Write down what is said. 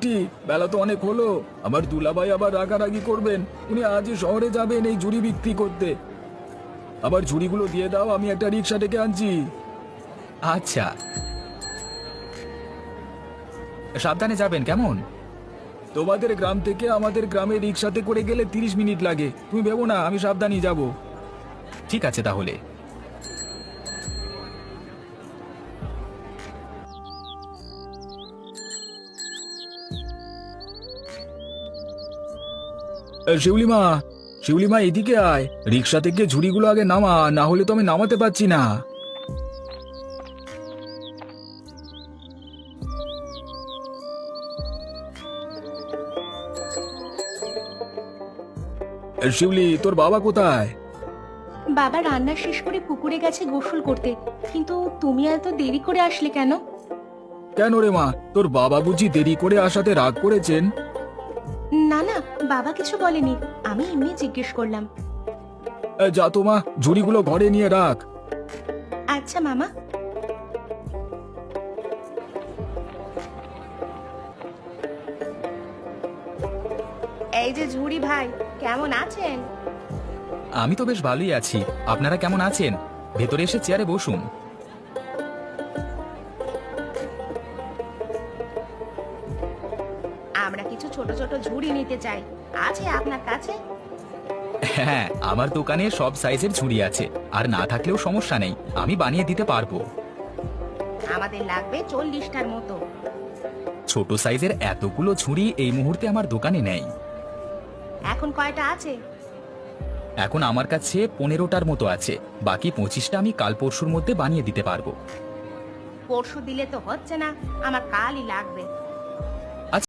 বিটি, বেলা তো অনেক হলো। আমার দুলাভাই আবার রাগারাগি করবেন। উনি আজই শহরে যাবেন এই ঝুড়ি বিক্রি করতে। আবার ঝুড়িগুলো দিয়ে দাও, আমি একটা রিক্সা ডেকে আনছি। আচ্ছা, সাবধানে যাবেন কেমন? তোমাদের গ্রাম থেকে আমাদের গ্রামে রিক্সাতে করে গেলে 30 মিনিট লাগে। তুমি ভেবো না, আমি সাবধানেই যাব। ঠিক আছে তাহলে। শিউলিমা, শিউলিমা এদিকে আয়। রিক্সা থেকে ঝুড়িগুলো আগে নামা, না হলে তো আমি নামাতে পারছি না। শিউলি, তোর বাবা কোথায়? বাবা রান্না শেষ করে পুকুরে গেছে গোসল করতে। কিন্তু তুমি এত দেরি করে আসলে কেন? কেন রে মা, তোর বাবা বুঝি দেরি করে আসাতে রাগ করেছেন? না না, বাবা কিছু বলেনি, আমি এমনি জিজ্ঞেস করলাম। যা তো মা, ঝুড়িগুলো ঘরে নিয়ে রাখ। আচ্ছা মামা। এই যে ঝুড়ি ভাই, কেমন আছেন? আমি তো বেশ ভালোই আছি। আপনারা কেমন আছেন? ভেতরে এসে চেয়ারে বসুন। আমরা কিছু ছোট ছোট ঝুড়ি নিতে চাই, আছে আপনার কাছে? হ্যাঁ, আমার দোকানে সব সাইজের ঝুড়ি আছে, আর না থাকলেও সমস্যা নেই, আমি বানিয়ে দিতে পারবো। আমাদের লাগবে 40টার মতো। ছোট সাইজের এতগুলো ঝুড়ি এই মুহূর্তে আমার দোকানে নেই। এখন কয়টা আছে? এখন আমার কাছে 15টার মতো আছে। বাকি 25টা আমি কাল পরশুর মধ্যে বানিয়ে দিতে পারবো। পরশু দিলে তো হচ্ছে না, আমার কালই লাগবে।